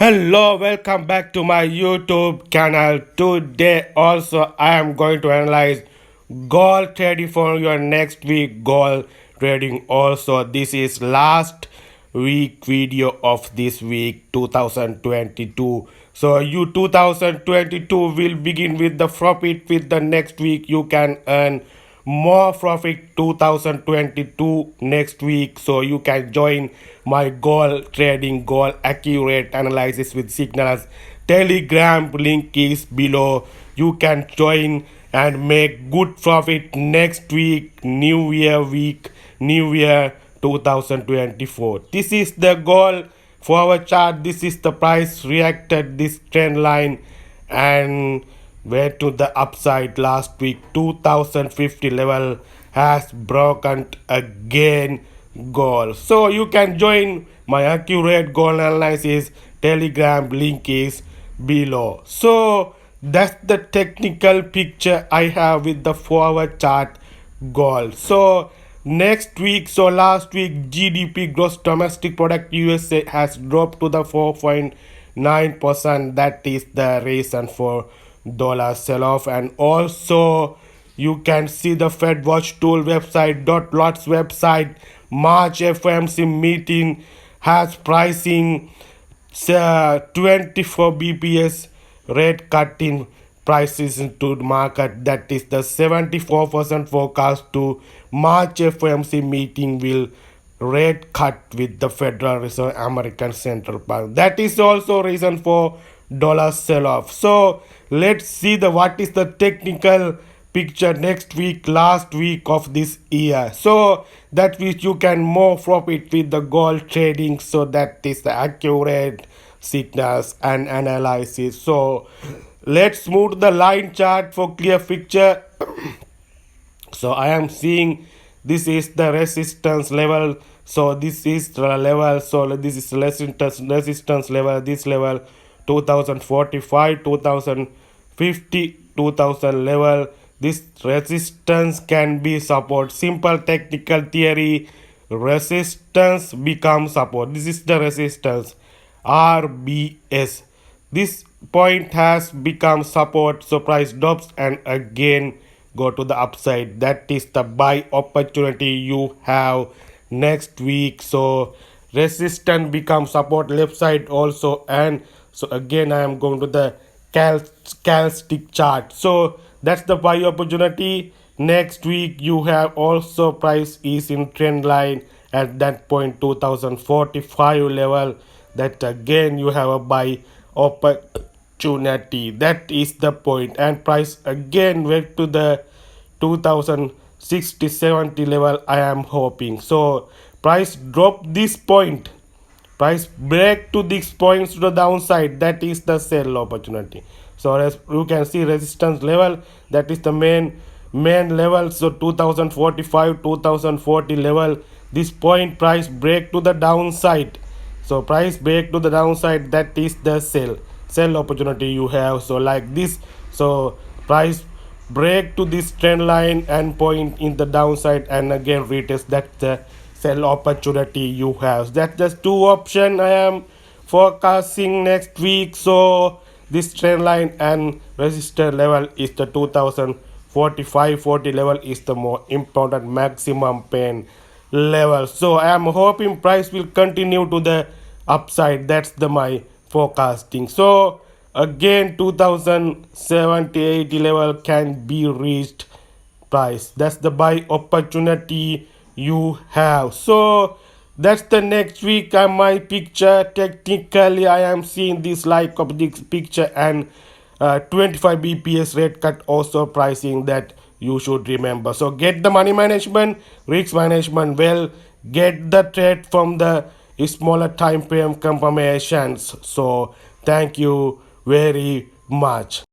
Hello, welcome back to my YouTube channel. Today also I am going to analyze gold trading for your next week gold trading. Also, this is last week video of this week 2022. So you 2022 will begin with the profit. With the next week you can earn more profit 2022 next week, so you can join my gold trading gold accurate analysis with signals telegram. Link is below. You can join and make good profit next week, new year 2024. This is the goal for our chart. This is the price reacted this trend line and went to the upside last week. 2050 level has broken again goal. So you can join my accurate goal analysis telegram. Link is below. So that's the technical picture I have with the forward chart goal. So next week, so last week GDP gross domestic product USA has dropped to the 4.9%. that is the reason for dollar sell-off. And also you can see the Fed Watch Tool website lots website March FOMC meeting has pricing 24 bps rate cut in prices into the market. That is the 74% forecast to March FOMC meeting will rate cut with the Federal Reserve American Central Bank. That is also reason for dollar sell-off. So let's see the what is the technical picture next week, last week of this year. So that which you can more profit with the gold trading. So that is the accurate signals and analysis. So let's move to the line chart for clear picture. So I am seeing this is the resistance level. So this is the level. So this is resistance level. This level 2045, 2050, 2000 level. This resistance can be support. Simple technical theory. Resistance becomes support. This is the resistance. RBS. This point has become support. So price drops and again go to the upside. That is the buy opportunity you have next week. So resistance becomes support left side also. And so again I am going to the candlestick chart. So that's the buy opportunity. Next week you have also price is in trend line at that point 2045 level. That again you have a buy opportunity. That is the point. And price again went to the 2060-70 level. I am hoping. So price drop this point. Price break to these points to the downside. That is the sell opportunity. So as you can see resistance level, that is the main level. So 2045 2040 level. This point price break to the downside. So price break to the downside. That is the sell opportunity you have. So like this. So price break to this trend line and point in the downside and again retest. That's the sell opportunity you have. That's just two option I am forecasting next week. So this trend line and resistance level is the 2045-40 level is the more important maximum pain level. So I am hoping price will continue to the upside. That's the my forecasting. So again 2070-80 level can be reached price. That's the buy opportunity you have. So that's the next week my picture. Technically I am seeing this like of this picture and 25 bps rate cut also pricing that you should remember. So get the money management, risk management well, get the trade from the smaller time frame confirmations. So thank you very much.